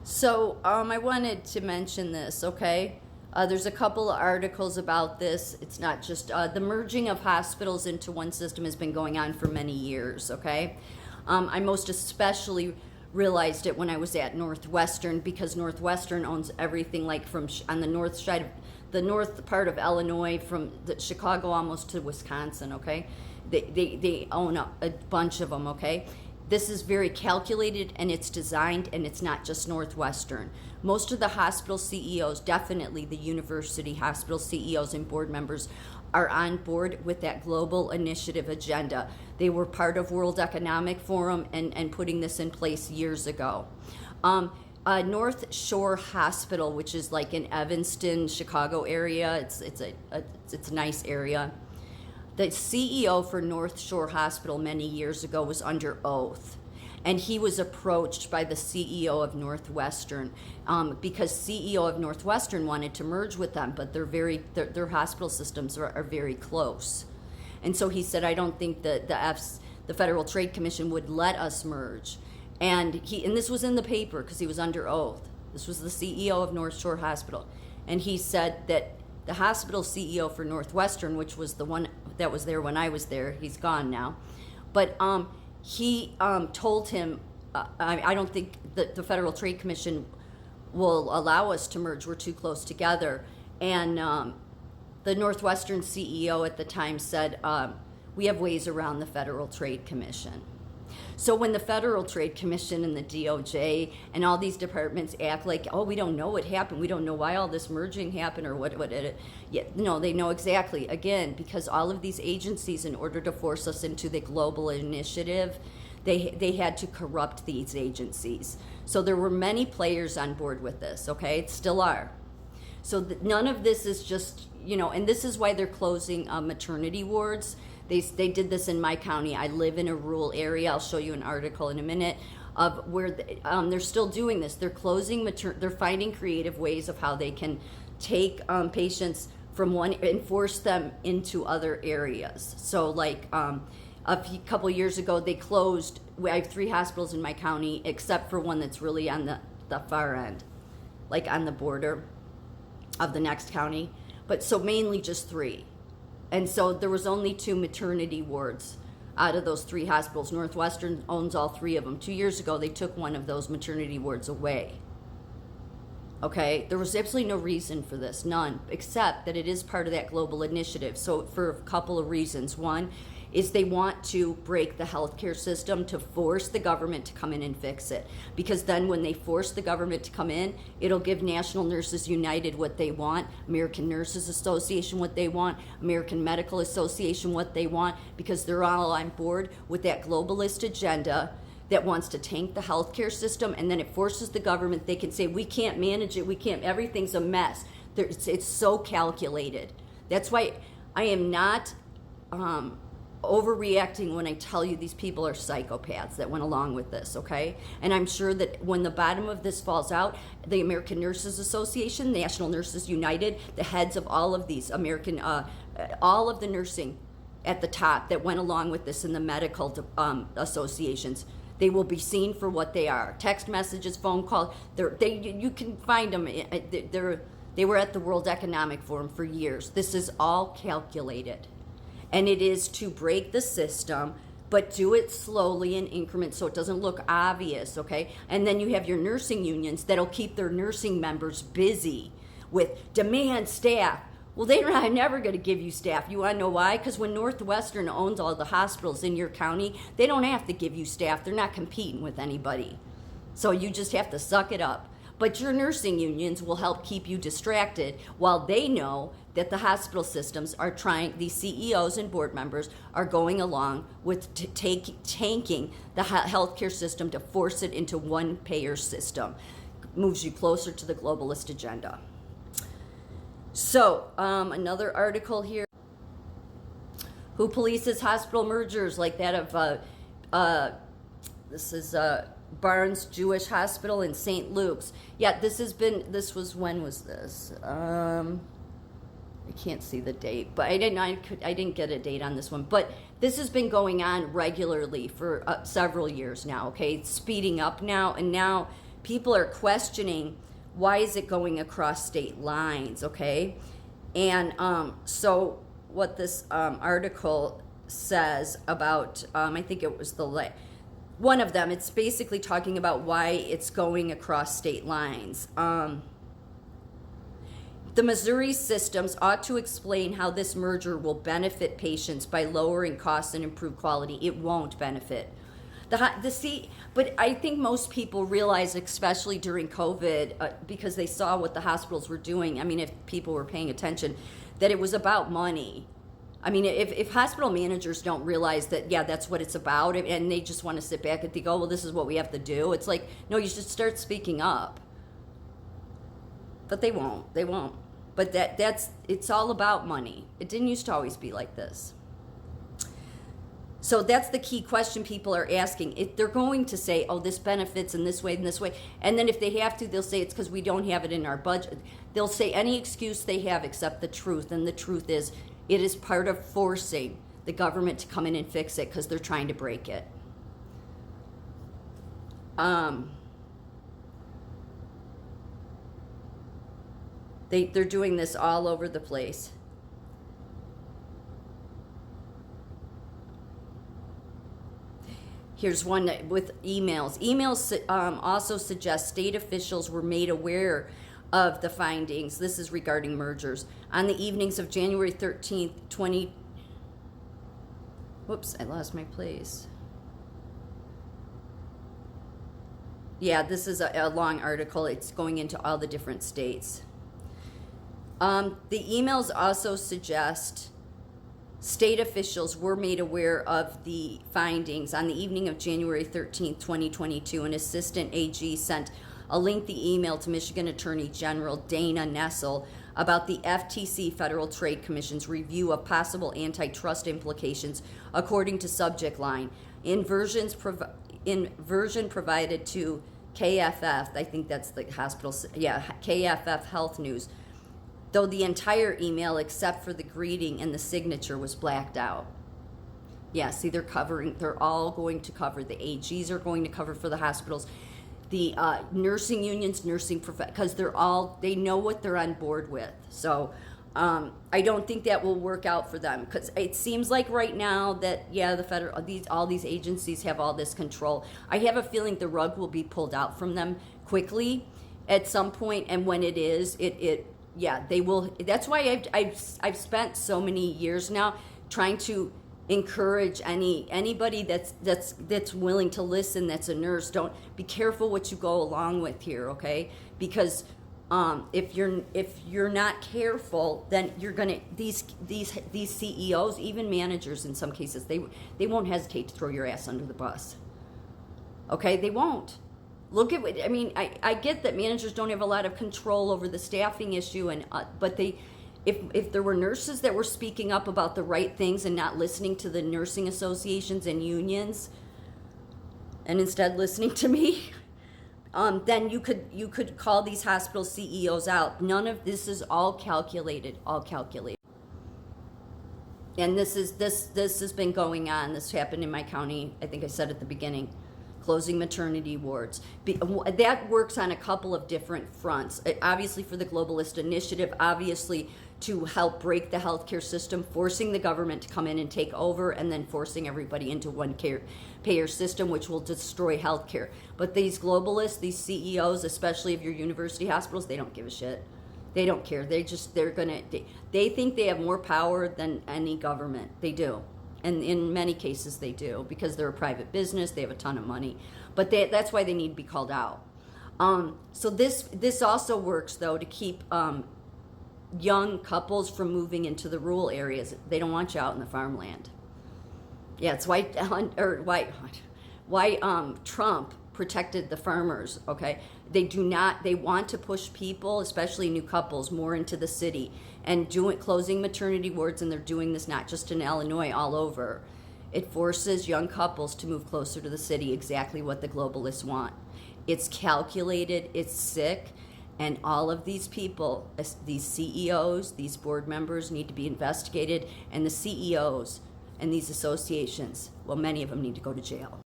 So I wanted to mention this, okay? There's a couple of articles about this. It's not just the merging of hospitals into one system has been going on for many years, okay? I most especially realized it when I was at Northwestern because Northwestern owns everything like from on the north side of the north part of Illinois from Chicago almost to Wisconsin, okay? They own a bunch of them, okay? This is very calculated and it's designed, and it's not just Northwestern. Most of the hospital CEOs, definitely the university hospital CEOs and board members, are on board with that global initiative agenda. They were part of World Economic Forum and putting this in place years ago. North Shore Hospital, which is like in Evanston, Chicago area, it's a nice area. The CEO for North Shore Hospital many years ago was under oath, and he was approached by the CEO of Northwestern because CEO of Northwestern wanted to merge with them, but their hospital systems are very close, and so he said, I don't think that the Federal Trade Commission would let us merge, and this was in the paper because he was under oath. This was the CEO of North Shore Hospital, and he said that the hospital CEO for Northwestern, which was the one that was there when I was there, he's gone now, but he told him, I don't think that the Federal Trade Commission will allow us to merge. We're too close together. And the Northwestern CEO at the time said, we have ways around the Federal Trade Commission. So when the Federal Trade Commission and the DOJ and all these departments act like, oh, we don't know what happened, we don't know why all this merging happened or what it, yeah, no, they know exactly. Again, because all of these agencies, in order to force us into the global initiative, they had to corrupt these agencies. So there were many players on board with this, okay? Still are. So none of this is just, and this is why they're closing maternity wards. They did this in my county. I live in a rural area. I'll show you an article in a minute of where they're still doing this. They're closing they're finding creative ways of how they can take patients from one and force them into other areas. So like couple years ago, they closed. I have 3 hospitals in my county, except for one that's really on the far end, like on the border of the next county. But so mainly just 3. And so there was only 2 maternity wards out of those 3 hospitals. Northwestern owns all 3 of them. 2 years ago, they took one of those maternity wards away. Okay, there was absolutely no reason for this, none, except that it is part of that global initiative. So for a couple of reasons. One is they want to break the healthcare system to force the government to come in and fix it. Because then when they force the government to come in, it'll give National Nurses United what they want, American Nurses Association what they want, American Medical Association what they want, because they're all on board with that globalist agenda that wants to tank the healthcare system, and then it forces the government. They can say, we can't manage it, we can't, everything's a mess. It's so calculated. That's why I am not overreacting when I tell you these people are psychopaths that went along with this, okay? And I'm sure that when the bottom of this falls out, the American Nurses Association, National Nurses United, the heads of all of these all of the nursing at the top that went along with this in the medical associations, they will be seen for what they are. Text messages, phone calls, you can find them. They were at the World Economic Forum for years. This is all calculated. And it is to break the system, but do it slowly in increments so it doesn't look obvious, okay? And then you have your nursing unions that'll keep their nursing members busy with demand staff. Well, they're never going to give you staff. You want to know why? Because when Northwestern owns all the hospitals in your county, they don't have to give you staff. They're not competing with anybody. So you just have to suck it up. But your nursing unions will help keep you distracted while they know that the hospital systems are trying, these CEOs and board members are going along with tanking the healthcare system to force it into one payer system. Moves you closer to the globalist agenda. So, another article here. Who polices hospital mergers like that of, this is Barnes Jewish Hospital in St. Luke's. Yeah, when was this? I can't see the date, but I didn't get a date on this one. But this has been going on regularly for several years now, okay? It's speeding up now, and now people are questioning, why is it going across state lines, okay? And so what this article says about, I think it was one of them, it's basically talking about why it's going across state lines. The Missouri systems ought to explain how this merger will benefit patients by lowering costs and improve quality. It won't benefit. But I think most people realize, especially during COVID, because they saw what the hospitals were doing. I mean, if people were paying attention, that it was about money. I mean, if hospital managers don't realize that, yeah, that's what it's about, and they just want to sit back and think, oh, well, this is what we have to do. It's like, no, you should start speaking up. But they won't. They won't. But it's all about money. It didn't used to always be like this. So that's the key question people are asking. If they're going to say, oh, this benefits in this way and this way, and then if they have to, they'll say it's because we don't have it in our budget. They'll say any excuse they have except the truth, and the truth is it is part of forcing the government to come in and fix it because they're trying to break it. They're doing this all over the place. Here's one with emails. Emails also suggest state officials were made aware of the findings. This is regarding mergers. On the evenings of January 13th, Whoops, I lost my place. Yeah, this is a long article. It's going into all the different states. The emails also suggest state officials were made aware of the findings. On the evening of January 13th, 2022, an assistant AG sent a lengthy email to Michigan Attorney General Dana Nessel about the FTC, Federal Trade Commission's review of possible antitrust implications, according to subject line. In version provided to KFF, I think that's the hospital, KFF Health News, though the entire email, except for the greeting and the signature, was blacked out. Yeah, see, they're all going to cover. The AGs are going to cover for the hospitals. The nursing unions, because they know what they're on board with. So I don't think that will work out for them, because it seems like right now that, yeah, the federal, all these agencies have all this control. I have a feeling the rug will be pulled out from them quickly at some point, and when it is, yeah, they will. That's why I've spent so many years now trying to encourage anybody that's willing to listen, that's a nurse. Don't be careful what you go along with here, okay? Because if you're not careful, then you're gonna these CEOs, even managers in some cases, they won't hesitate to throw your ass under the bus. Okay, they won't. Look at what I mean. I get that managers don't have a lot of control over the staffing issue, but if there were nurses that were speaking up about the right things and not listening to the nursing associations and unions, and instead listening to me, then you could call these hospital CEOs out. None of this is all calculated. And this has been going on. This happened in my county. I think I said at the beginning. Closing maternity wards. That works on a couple of different fronts. Obviously for the globalist initiative, obviously to help break the healthcare system, forcing the government to come in and take over, and then forcing everybody into one payer system, which will destroy healthcare. But these globalists, these CEOs, especially of your university hospitals, they don't give a shit. They don't care. They think they have more power than any government. They do. And in many cases they do, because they're a private business, they have a ton of money. But that's why they need to be called out. So this also works, though, to keep young couples from moving into the rural areas. They don't want you out in the farmland. Yeah, it's why Trump protected the farmers, okay? They want to push people, especially new couples, more into the city and closing maternity wards, and they're doing this not just in Illinois, all over. It forces young couples to move closer to the city, exactly what the globalists want. It's calculated, it's sick, and all of these people, these CEOs, these board members need to be investigated, and the CEOs and these associations, well, many of them need to go to jail.